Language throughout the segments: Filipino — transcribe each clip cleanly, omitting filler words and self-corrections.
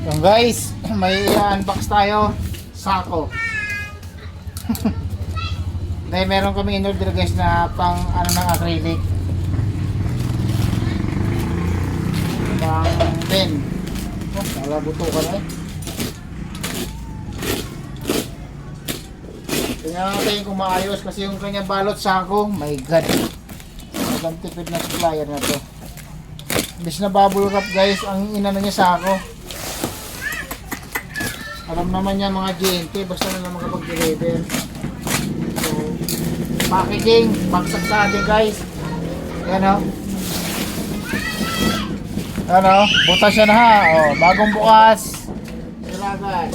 Yung guys, may unbox tayo. Sako. Dahil meron kami in-order guys na pang ano ng acrylic. Pang pen. Oh, nalabuto ka na eh. Tingnan natin kung maayos kasi yung kanyang balot sako, my god. Magandang tipid na supplier na to. Bis na bubble wrap guys, ang inano niya sako. Alam naman niya mga GNT, basta na lang makapag-deliver. So, packaging, bagsak sa atin guys. Yan o. Yan o, butas siya na ha. O, bagong bukas. Silagan.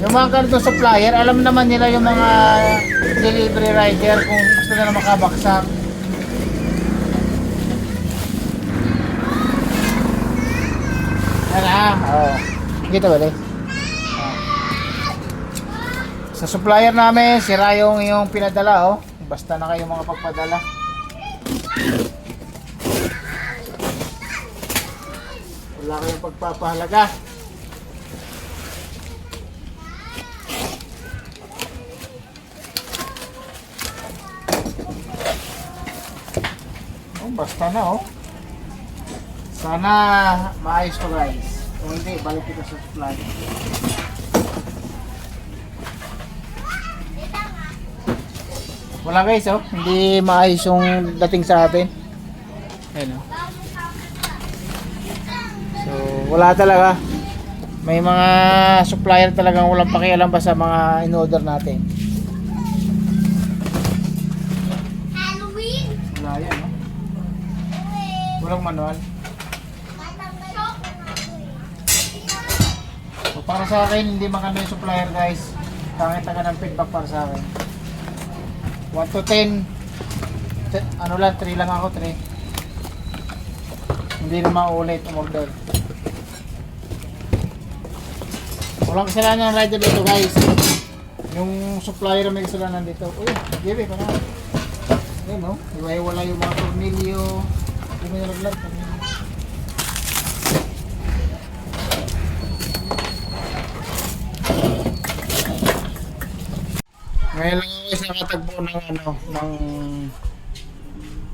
Yung mga ganito supplier, alam naman nila yung mga delivery rider kung gusto nila makabaksak. Yan ha. O. Kita ba sa supplier namin sira yung pinadala oh. Basta na kayo mga pagpadala. Wala kayong pagpapahalaga. Oh, basta na oh. Sana maayos to guys. Kung hindi, balik kita sa supply. Wala guys oh, hindi maayos yung dating sa atin. Ayan oh. So, wala talaga. May mga supplier talagang walang pakialam pa sa mga in-order natin. Halloween! Wala yan oh. Walang manual. So, para sa akin, hindi maganda yung supplier guys. Tangit-tanga ng feedback para sa akin. 1 to 10. Ano lang, 3 lang ako, 3. Hindi na maulit umorder. Walang kasalanan ng rider dito guys. Yung supplier may kasalanan dito. Uy, give it, ano? Ayun no, iwa-iwala yung mga tornilyo. Hindi mo nalaglag. Ngayon lang ako isa nakatagpo ng ano, ng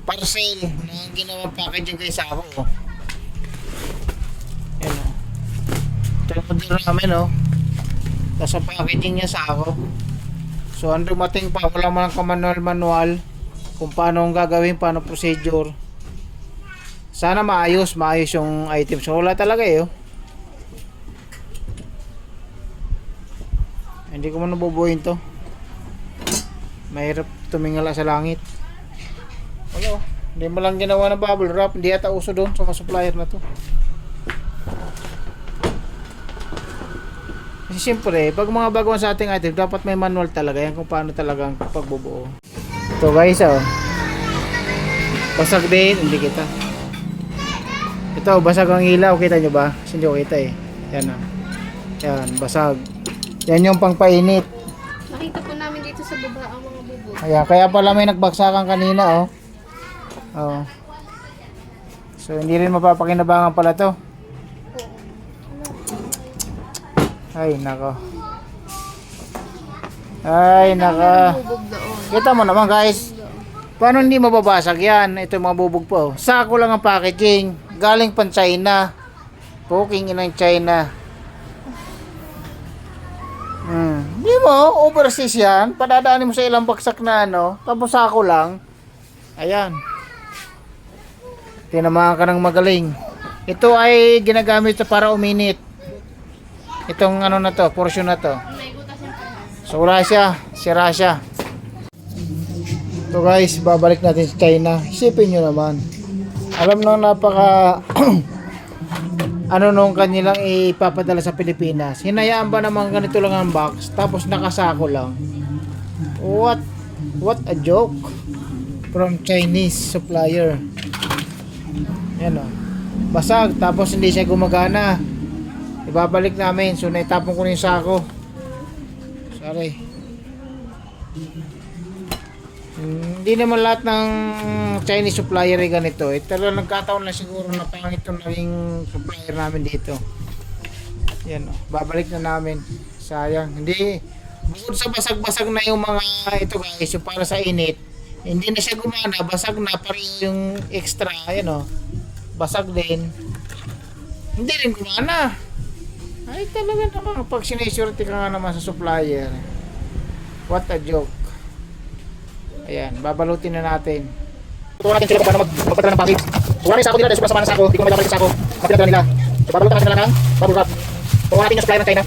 parcel na ginawa packaging kay Sako. Yan o. Ito yung order namin o. Tapos ang packaging niya Sako. So ang dumating pa, wala man ang manual kung paano ang gagawin, paano procedure. Sana maayos yung items. So wala talaga eh o. Hindi ko man nabubuhin to. Mahirap tumingala sa langit. Wala, hindi mo lang ginawa ng bubble wrap. Hindi ata uso doon sa mga supplier na to. Kasi siyempre, pag mga baguhan sa ating item, dapat may manual talaga yan kung paano talagang pagbubuo. Ito guys, oh. Basag din, hindi kita. Ito, basag ang ilaw. Kita nyo ba? Hindi ko kita eh. Yan oh. Yan, basag. Yan yung pangpainit. Nakita po namin dito sa baba ang mga bubog. Ayan, kaya pala may nagbagsakan kanina oh. Oh. So hindi rin mapapakinabangan pala to. Ay nako. Ay nako. Bubog doon. Kita mo naman guys. Paano hindi mababasag yan? Ito yung mga bubog po. Sako lang ang packaging. Galing pan China. Poking inang China. Di mo, overseas yan. Padadaanin mo sa ilang baksak na ano. Tapos sako lang. Ayan. Tinamaan ka ng magaling. Ito ay ginagamit para uminit. Itong ano na to, portion na to. So wala siya, sira siya. So guys, babalik natin sa China. Isipin nyo naman. Alam nang napaka ano nung kanilang ipapadala sa Pilipinas. Hinayaan ba naman ganito lang ang box tapos nakasako lang? What a joke from Chinese supplier. Yan o. Basag tapos hindi siya gumagana. Ibabalik namin. So naitapon ko na yung sako. Sorry. Hindi naman lahat ng Chinese supplier ay ganito. Ito lang nagkataon lang siguro na pangit yung naging supplier namin dito. Yan o, babalik na namin. Sayang. Hindi, bukod sa basag-basag na yung mga ito guys, yung para sa init, hindi na siya gumana, basag na, pareho yung extra, yan o, basag din. Hindi rin gumana. Ay talaga naman, pag sinesurety ka nga naman sa supplier. What a joke. Ayan, babalutin na natin. Tutuwa natin sila kung paano magpatala ng package. Tuwa natin yung sako nila dahil sobrang sama ng sako. Hindi ko may babalik yung sako. Mapinagdala nila. So babalutan natin na lang ng bubble wrap. Tuwa natin yung supplier ng China.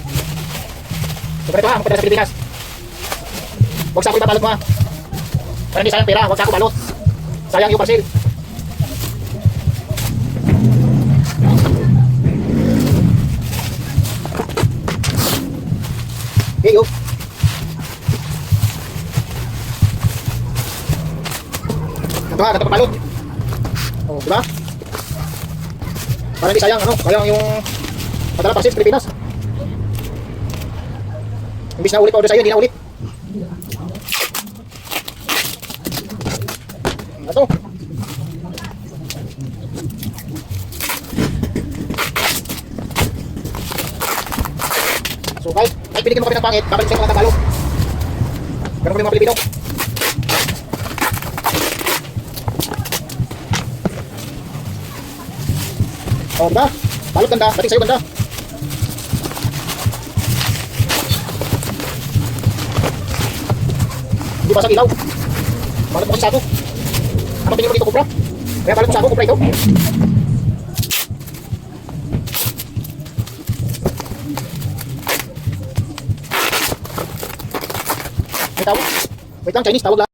So ganito ha, magpatala sa Pilipinas. Huwag sako ibabalot mo ha. Para hindi sayang pera, huwag sako balot. Sayang yung parcel. Okay, yuk. Ito ha, ganito pabalot. O, diba? Para hindi sayang, sayang yung padala parcel sa Pilipinas. Imbis na ulit pa order sa'yo, hindi na ulit. Ito. So kahit binigyan mo kami ng pangit, babalik sa'yo mga Tagalog. Ganun kami mga Pilipino. O, diba? Balot ganda, dating sa'yo ganda. Hindi basag ilaw. Balot mo kasi sako. Ano tingin mo dito, kupra? Kaya balot mo sako, kupra ito. May tawag. Wait lang, Chinese tawag lang.